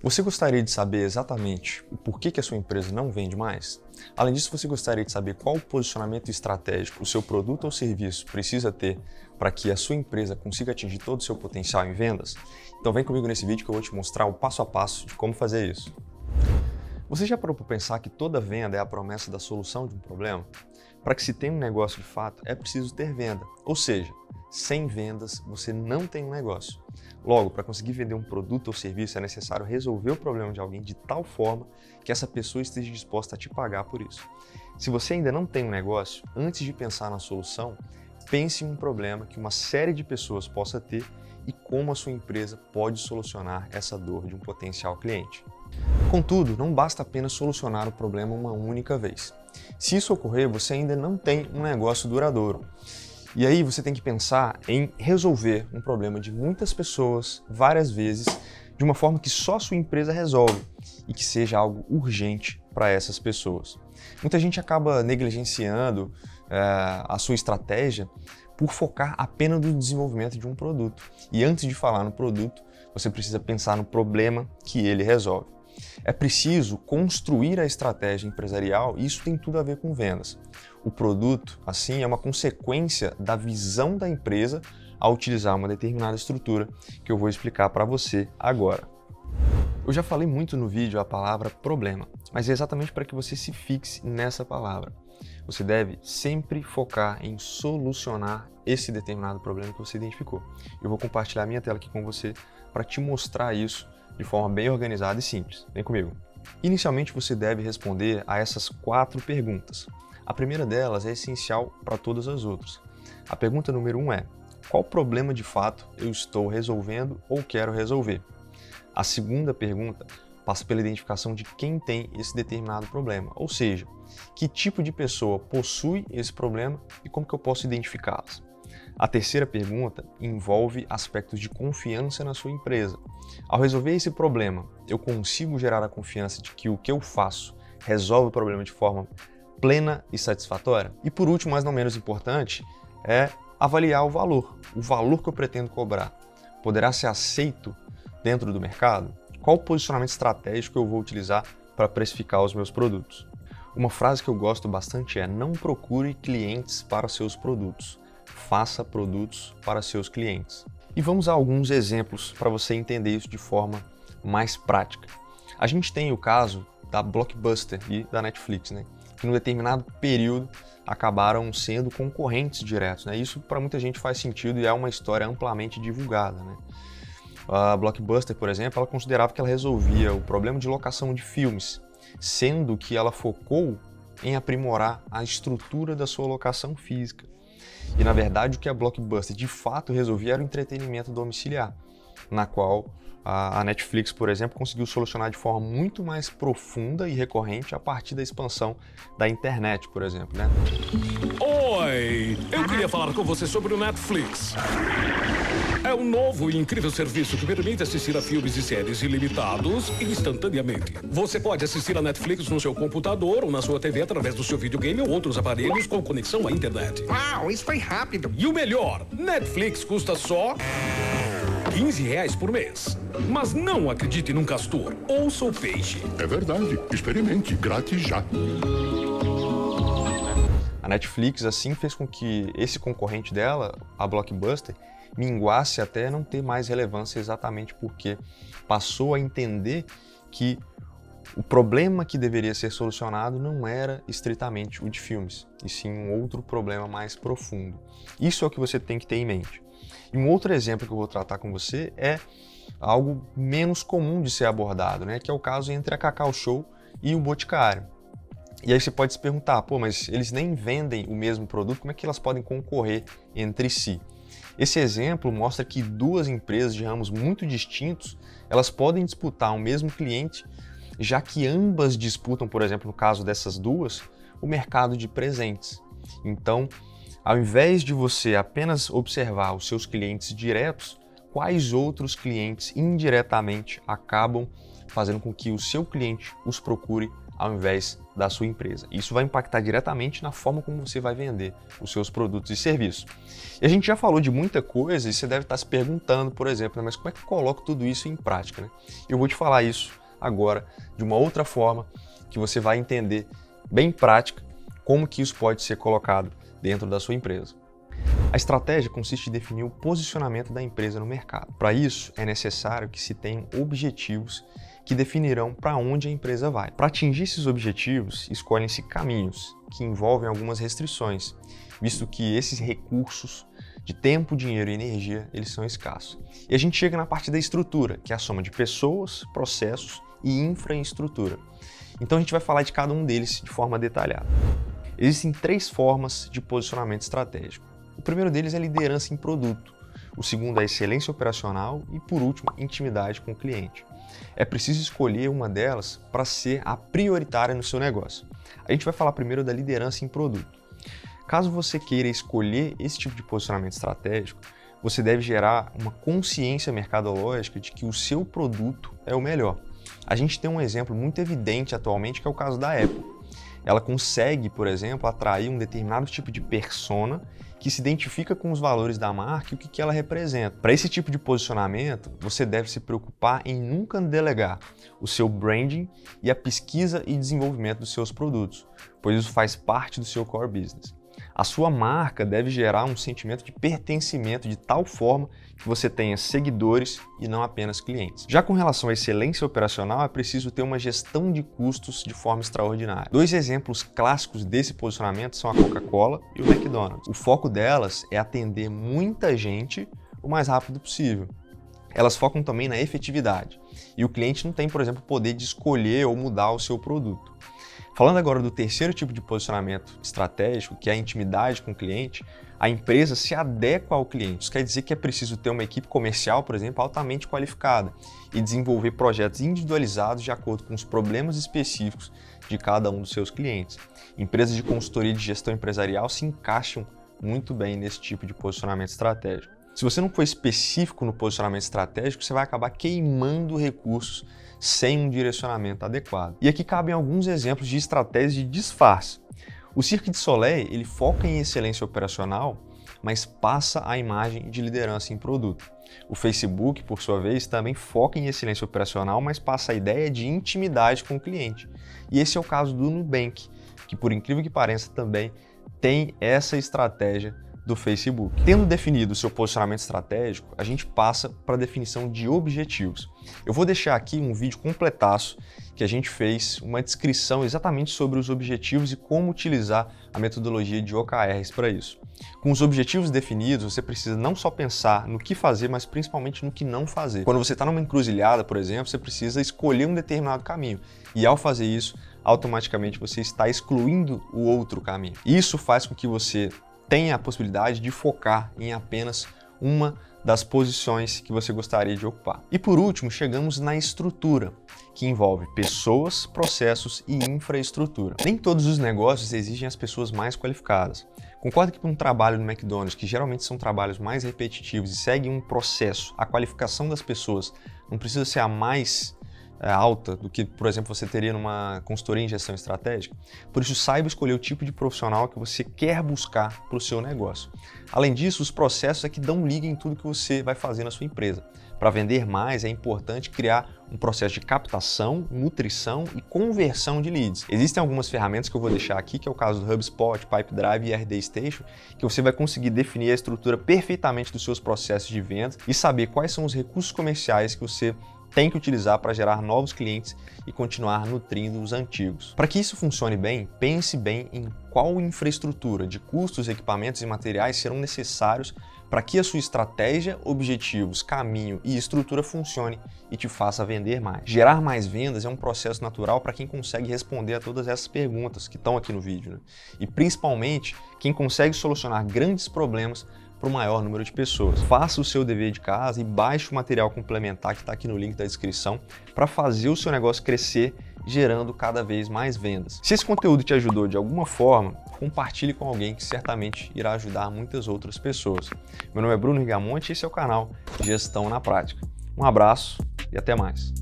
Você gostaria de saber exatamente o porquê que a sua empresa não vende mais? Além disso, você gostaria de saber qual o posicionamento estratégico o seu produto ou serviço precisa ter para que a sua empresa consiga atingir todo o seu potencial em vendas? Então vem comigo nesse vídeo que eu vou te mostrar o passo a passo de como fazer isso. Você já parou para pensar que toda venda é a promessa da solução de um problema? Para que se tenha um negócio de fato, é preciso ter venda. Ou seja, sem vendas, você não tem um negócio. Logo, para conseguir vender um produto ou serviço, é necessário resolver o problema de alguém de tal forma que essa pessoa esteja disposta a te pagar por isso. Se você ainda não tem um negócio, antes de pensar na solução, pense em um problema que uma série de pessoas possa ter e como a sua empresa pode solucionar essa dor de um potencial cliente. Contudo, não basta apenas solucionar o problema uma única vez. Se isso ocorrer, você ainda não tem um negócio duradouro. E aí você tem que pensar em resolver um problema de muitas pessoas, várias vezes, de uma forma que só a sua empresa resolve e que seja algo urgente para essas pessoas. Muita gente acaba negligenciando a sua estratégia por focar apenas no desenvolvimento de um produto. E antes de falar no produto, você precisa pensar no problema que ele resolve. É preciso construir a estratégia empresarial e isso tem tudo a ver com vendas. O produto, assim, é uma consequência da visão da empresa ao utilizar uma determinada estrutura que eu vou explicar para você agora. Eu já falei muito no vídeo a palavra problema, mas é exatamente para que você se fixe nessa palavra. Você deve sempre focar em solucionar esse determinado problema que você identificou. Eu vou compartilhar minha tela aqui com você para te mostrar isso de forma bem organizada e simples. Vem comigo. Inicialmente, você deve responder a essas 4 perguntas. A primeira delas é essencial para todas as outras. A pergunta número 1 é: qual problema de fato eu estou resolvendo ou quero resolver? A segunda pergunta passa pela identificação de quem tem esse determinado problema, ou seja, que tipo de pessoa possui esse problema e como que eu posso identificá-las. A terceira pergunta envolve aspectos de confiança na sua empresa. Ao resolver esse problema, eu consigo gerar a confiança de que o que eu faço resolve o problema de forma plena e satisfatória? E por último, mas não menos importante, é avaliar o valor que eu pretendo cobrar. Poderá ser aceito dentro do mercado? Qual o posicionamento estratégico eu vou utilizar para precificar os meus produtos? Uma frase que eu gosto bastante é: não procure clientes para seus produtos. Faça produtos para seus clientes. E vamos a alguns exemplos para você entender isso de forma mais prática. A gente tem o caso da Blockbuster e da Netflix, que num determinado período acabaram sendo concorrentes diretos. Isso para muita gente faz sentido e é uma história amplamente divulgada. A Blockbuster, por exemplo, ela considerava que ela resolvia o problema de locação de filmes, sendo que ela focou em aprimorar a estrutura da sua locação física. E na verdade o que a Blockbuster de fato resolvia era o entretenimento domiciliar, na qual a Netflix, por exemplo, conseguiu solucionar de forma muito mais profunda e recorrente a partir da expansão da internet, por exemplo. Oi! Eu queria falar com você sobre o Netflix. É um novo e incrível serviço que permite assistir a filmes e séries ilimitados instantaneamente. Você pode assistir a Netflix no seu computador ou na sua TV através do seu videogame ou outros aparelhos com conexão à internet. Uau, isso foi rápido. E o melhor, Netflix custa só R$15 por mês. Mas não acredite num castor. Ouça o peixe. É verdade. Experimente. Grátis já. A Netflix, assim, fez com que esse concorrente dela, a Blockbuster, minguasse até não ter mais relevância exatamente porque passou a entender que o problema que deveria ser solucionado não era estritamente o de filmes, e sim um outro problema mais profundo. Isso é o que você tem que ter em mente. E um outro exemplo que eu vou tratar com você é algo menos comum de ser abordado, que é o caso entre a Cacau Show e o Boticário. E aí você pode se perguntar, mas eles nem vendem o mesmo produto, como é que elas podem concorrer entre si? Esse exemplo mostra que duas empresas de ramos muito distintos, elas podem disputar o mesmo cliente, já que ambas disputam, por exemplo, no caso dessas duas, o mercado de presentes. Então, ao invés de você apenas observar os seus clientes diretos, quais outros clientes indiretamente acabam fazendo com que o seu cliente os procure ao invés da sua empresa. Isso vai impactar diretamente na forma como você vai vender os seus produtos e serviços. E a gente já falou de muita coisa e você deve estar se perguntando, por exemplo, mas como é que eu coloco tudo isso em prática, né? Eu vou te falar isso agora de uma outra forma que você vai entender bem prática como que isso pode ser colocado dentro da sua empresa. A estratégia consiste em definir o posicionamento da empresa no mercado. Para isso, é necessário que se tenham objetivos que definirão para onde a empresa vai. Para atingir esses objetivos, escolhem-se caminhos que envolvem algumas restrições, visto que esses recursos de tempo, dinheiro e energia, eles são escassos. E a gente chega na parte da estrutura, que é a soma de pessoas, processos e infraestrutura. Então a gente vai falar de cada um deles de forma detalhada. Existem 3 formas de posicionamento estratégico. O primeiro deles é liderança em produto, o segundo é excelência operacional e, por último, intimidade com o cliente. É preciso escolher uma delas para ser a prioritária no seu negócio. A gente vai falar primeiro da liderança em produto. Caso você queira escolher esse tipo de posicionamento estratégico, você deve gerar uma consciência mercadológica de que o seu produto é o melhor. A gente tem um exemplo muito evidente atualmente que é o caso da Apple. Ela consegue, por exemplo, atrair um determinado tipo de persona que se identifica com os valores da marca e o que ela representa. Para esse tipo de posicionamento, você deve se preocupar em nunca delegar o seu branding e a pesquisa e desenvolvimento dos seus produtos, pois isso faz parte do seu core business. A sua marca deve gerar um sentimento de pertencimento de tal forma que você tenha seguidores e não apenas clientes. Já com relação à excelência operacional, é preciso ter uma gestão de custos de forma extraordinária. 2 exemplos clássicos desse posicionamento são a Coca-Cola e o McDonald's. O foco delas é atender muita gente o mais rápido possível. Elas focam também na efetividade e o cliente não tem, por exemplo, o poder de escolher ou mudar o seu produto. Falando agora do terceiro tipo de posicionamento estratégico, que é a intimidade com o cliente, a empresa se adequa ao cliente. Isso quer dizer que é preciso ter uma equipe comercial, por exemplo, altamente qualificada e desenvolver projetos individualizados de acordo com os problemas específicos de cada um dos seus clientes. Empresas de consultoria de gestão empresarial se encaixam muito bem nesse tipo de posicionamento estratégico. Se você não for específico no posicionamento estratégico, você vai acabar queimando recursos sem um direcionamento adequado. E aqui cabem alguns exemplos de estratégias de disfarce. O Cirque du Soleil, ele foca em excelência operacional, mas passa a imagem de liderança em produto. O Facebook, por sua vez, também foca em excelência operacional, mas passa a ideia de intimidade com o cliente. E esse é o caso do Nubank, que por incrível que pareça também tem essa estratégia do Facebook. Tendo definido o seu posicionamento estratégico, a gente passa para a definição de objetivos. Eu vou deixar aqui um vídeo completaço que a gente fez, uma descrição exatamente sobre os objetivos e como utilizar a metodologia de OKRs para isso. Com os objetivos definidos, você precisa não só pensar no que fazer, mas principalmente no que não fazer. Quando você está numa encruzilhada, por exemplo, você precisa escolher um determinado caminho e ao fazer isso, automaticamente você está excluindo o outro caminho. Isso faz com que você tenha a possibilidade de focar em apenas uma das posições que você gostaria de ocupar. E por último, chegamos na estrutura, que envolve pessoas, processos e infraestrutura. Nem todos os negócios exigem as pessoas mais qualificadas. Concordo que para um trabalho no McDonald's, que geralmente são trabalhos mais repetitivos e seguem um processo, a qualificação das pessoas não precisa ser a mais alta do que, por exemplo, você teria numa consultoria em gestão estratégica. Por isso, saiba escolher o tipo de profissional que você quer buscar para o seu negócio. Além disso, os processos é que dão liga em tudo que você vai fazer na sua empresa. Para vender mais, é importante criar um processo de captação, nutrição e conversão de leads. Existem algumas ferramentas que eu vou deixar aqui, que é o caso do HubSpot, Pipedrive e RD Station, que você vai conseguir definir a estrutura perfeitamente dos seus processos de venda e saber quais são os recursos comerciais que você tem que utilizar para gerar novos clientes e continuar nutrindo os antigos. Para que isso funcione bem, pense bem em qual infraestrutura de custos, equipamentos e materiais serão necessários para que a sua estratégia, objetivos, caminho e estrutura funcione e te faça vender mais. Gerar mais vendas é um processo natural para quem consegue responder a todas essas perguntas que estão aqui no vídeo, né? E principalmente quem consegue solucionar grandes problemas para o maior número de pessoas. Faça o seu dever de casa e baixe o material complementar que está aqui no link da descrição para fazer o seu negócio crescer, gerando cada vez mais vendas. Se esse conteúdo te ajudou de alguma forma, compartilhe com alguém que certamente irá ajudar muitas outras pessoas. Meu nome é Bruno Rigamonte e esse é o canal Gestão na Prática. Um abraço e até mais.